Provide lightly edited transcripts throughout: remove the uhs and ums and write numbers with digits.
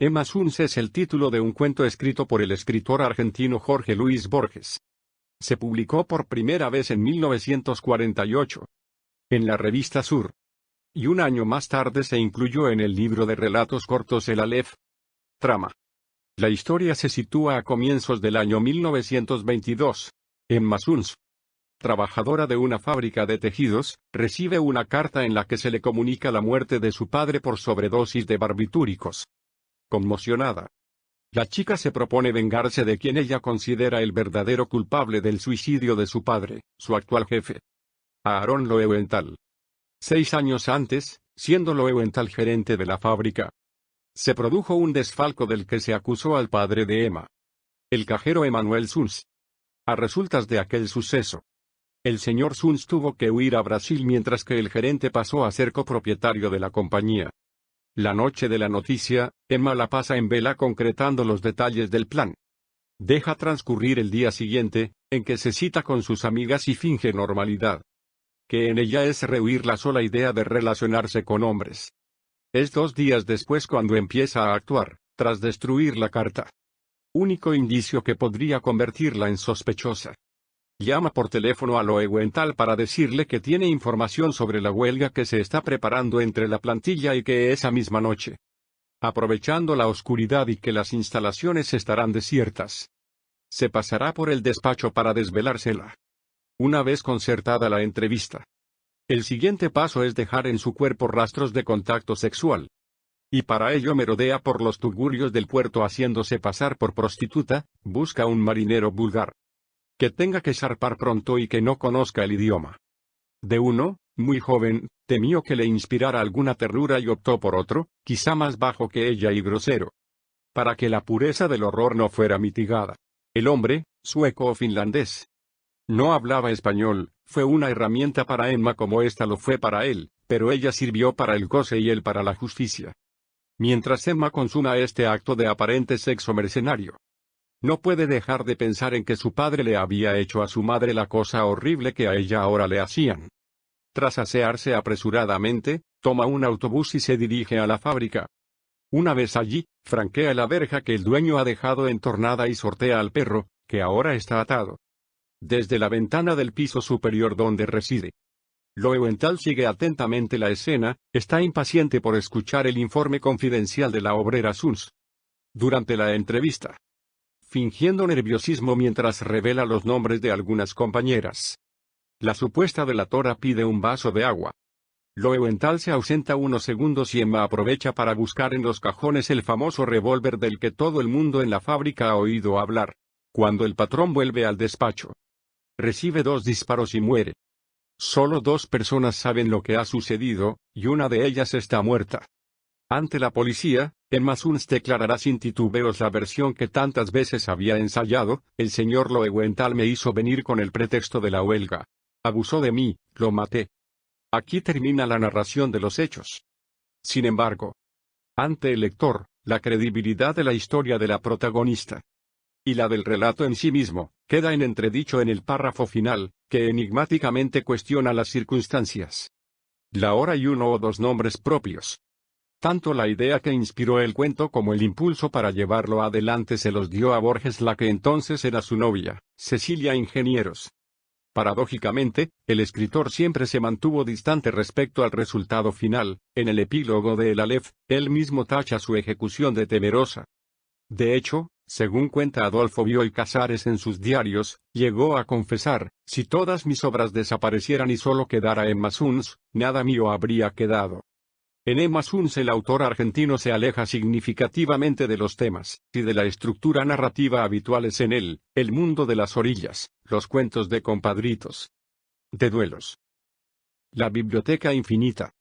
Emma Suns es el título de un cuento escrito por el escritor argentino Jorge Luis Borges. Se publicó por primera vez en 1948 en la revista Sur, y un año más tarde se incluyó en el libro de relatos cortos El Aleph. Trama. La historia se sitúa a comienzos del año 1922. Emma Suns, trabajadora de una fábrica de tejidos, recibe una carta en la que se le comunica la muerte de su padre por sobredosis de barbitúricos. Conmocionada, la chica se propone vengarse de quien ella considera el verdadero culpable del suicidio de su padre, su actual jefe, Aaron Loewenthal. 6 años antes, siendo Loewenthal gerente de la fábrica, se produjo un desfalco del que se acusó al padre de Emma, el cajero Emanuel Suns. A resultas de aquel suceso, el señor Suns tuvo que huir a Brasil mientras que el gerente pasó a ser copropietario de la compañía. La noche de la noticia, Emma la pasa en vela concretando los detalles del plan. Deja transcurrir el día siguiente, en que se cita con sus amigas y finge normalidad, que en ella es rehuir la sola idea de relacionarse con hombres. Es 2 días después cuando empieza a actuar, tras destruir la carta. Único indicio que podría convertirla en sospechosa. Llama por teléfono a Loewenthal para decirle que tiene información sobre la huelga que se está preparando entre la plantilla y que esa misma noche, aprovechando la oscuridad y que las instalaciones estarán desiertas, se pasará por el despacho para desvelársela. Una vez concertada la entrevista, el siguiente paso es dejar en su cuerpo rastros de contacto sexual. Y para ello merodea por los tugurios del puerto haciéndose pasar por prostituta, busca un marinero vulgar, que tenga que zarpar pronto y que no conozca el idioma. De uno, muy joven, temió que le inspirara alguna ternura y optó por otro, quizá más bajo que ella y grosero, para que la pureza del horror no fuera mitigada. El hombre, sueco o finlandés, no hablaba español, fue una herramienta para Emma como ésta lo fue para él, pero ella sirvió para el goce y él para la justicia. Mientras Emma consuma este acto de aparente sexo mercenario, no puede dejar de pensar en que su padre le había hecho a su madre la cosa horrible que a ella ahora le hacían. Tras asearse apresuradamente, toma un autobús y se dirige a la fábrica. Una vez allí, franquea la verja que el dueño ha dejado entornada y sortea al perro, que ahora está atado, desde la ventana del piso superior donde reside. Loewenthal sigue atentamente la escena, está impaciente por escuchar el informe confidencial de la obrera Suns. Durante la entrevista, fingiendo nerviosismo mientras revela los nombres de algunas compañeras, la supuesta delatora pide un vaso de agua. Loewenthal se ausenta unos segundos y Emma aprovecha para buscar en los cajones el famoso revólver del que todo el mundo en la fábrica ha oído hablar. Cuando el patrón vuelve al despacho, recibe 2 disparos y muere. Solo 2 personas saben lo que ha sucedido, y una de ellas está muerta. Ante la policía, Emma Suns declarará sin titubeos la versión que tantas veces había ensayado: el señor Loewenthal me hizo venir con el pretexto de la huelga. Abusó de mí, lo maté. Aquí termina la narración de los hechos. Sin embargo, ante el lector, la credibilidad de la historia de la protagonista y la del relato en sí mismo, queda en entredicho en el párrafo final, que enigmáticamente cuestiona las circunstancias, la hora y 1 o 2 nombres propios. Tanto la idea que inspiró el cuento como el impulso para llevarlo adelante se los dio a Borges, la que entonces era su novia, Cecilia Ingenieros. Paradójicamente, el escritor siempre se mantuvo distante respecto al resultado final. En el epílogo de El Aleph, él mismo tacha su ejecución de temerosa. De hecho, según cuenta Adolfo Bioy Casares en sus diarios, llegó a confesar: si todas mis obras desaparecieran y solo quedara Emma Suns, nada mío habría quedado. En Emma Suns el autor argentino se aleja significativamente de los temas y de la estructura narrativa habituales en él: el mundo de las orillas, los cuentos de compadritos, de duelos, la biblioteca infinita,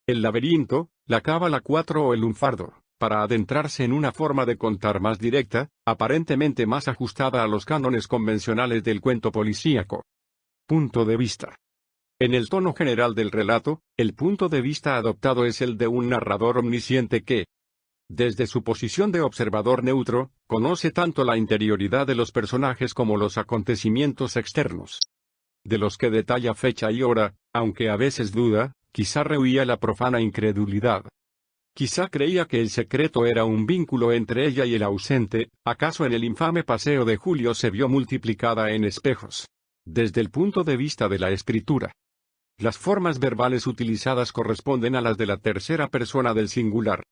el laberinto, la cábala 4 o el lunfardo, para adentrarse en una forma de contar más directa, aparentemente más ajustada a los cánones convencionales del cuento policíaco. Punto de vista. En el tono general del relato, el punto de vista adoptado es el de un narrador omnisciente que, desde su posición de observador neutro, conoce tanto la interioridad de los personajes como los acontecimientos externos, de los que detalla fecha y hora, aunque a veces duda, quizá rehuía la profana incredulidad. Quizá creía que el secreto era un vínculo entre ella y el ausente, ¿acaso en el infame paseo de Julio se vio multiplicada en espejos? Desde el punto de vista de la escritura, las formas verbales utilizadas corresponden a las de la tercera persona del singular.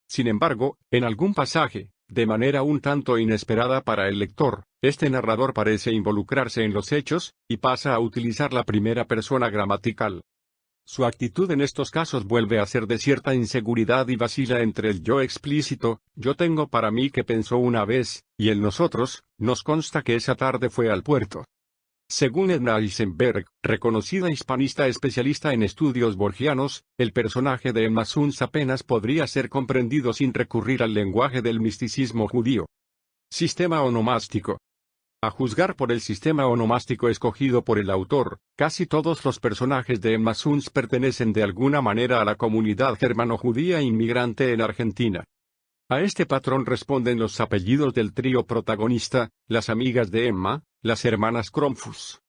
Sin embargo, en algún pasaje, de manera un tanto inesperada para el lector, este narrador parece involucrarse en los hechos, y pasa a utilizar la primera persona gramatical. Su actitud en estos casos vuelve a ser de cierta inseguridad y vacila entre el yo explícito, yo tengo para mí que pensó una vez, y el nosotros, nos consta que esa tarde fue al puerto. Según Edna Eisenberg, reconocida hispanista especialista en estudios borgianos, el personaje de Emma Suns apenas podría ser comprendido sin recurrir al lenguaje del misticismo judío. Sistema onomástico. A juzgar por el sistema onomástico escogido por el autor, casi todos los personajes de Emma Suns pertenecen de alguna manera a la comunidad germano-judía inmigrante en Argentina. A este patrón responden los apellidos del trío protagonista, las amigas de Emma, las hermanas Kromfus,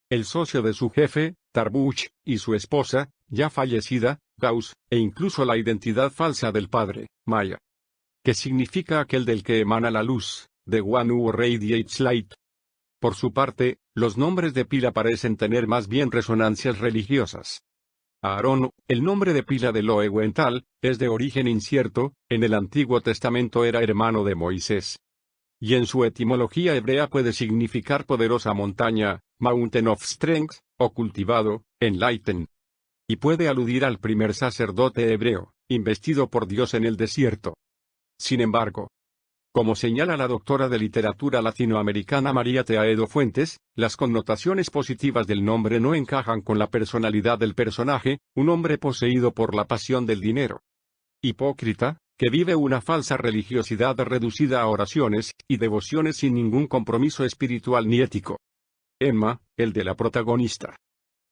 el socio de su jefe, Tarbuch, y su esposa, ya fallecida, Gauss, e incluso la identidad falsa del padre, Maya. Que significa aquel del que emana la luz, the one who radiates light. Por su parte, los nombres de pila parecen tener más bien resonancias religiosas. Aarón, el nombre de pila de Loewenthal, es de origen incierto, en el Antiguo Testamento era hermano de Moisés. Y en su etimología hebrea puede significar poderosa montaña, mountain of strength, o cultivado, enlighten. Y puede aludir al primer sacerdote hebreo, investido por Dios en el desierto. Sin embargo, como señala la doctora de literatura latinoamericana María Teaedo Fuentes, las connotaciones positivas del nombre no encajan con la personalidad del personaje, un hombre poseído por la pasión del dinero. Hipócrita, que vive una falsa religiosidad reducida a oraciones y devociones sin ningún compromiso espiritual ni ético. Emma, el de la protagonista.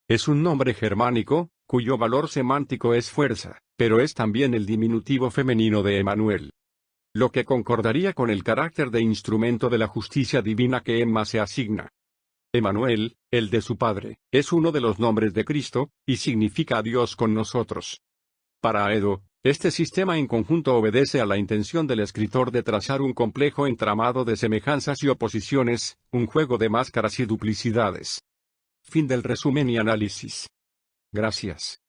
Es un nombre germánico, cuyo valor semántico es fuerza, pero es también el diminutivo femenino de Emanuel. Lo que concordaría con el carácter de instrumento de la justicia divina que Emma se asigna. Emanuel, el de su padre, es uno de los nombres de Cristo, y significa Dios con nosotros. Para Aedo, este sistema en conjunto obedece a la intención del escritor de trazar un complejo entramado de semejanzas y oposiciones, un juego de máscaras y duplicidades. Fin del resumen y análisis. Gracias.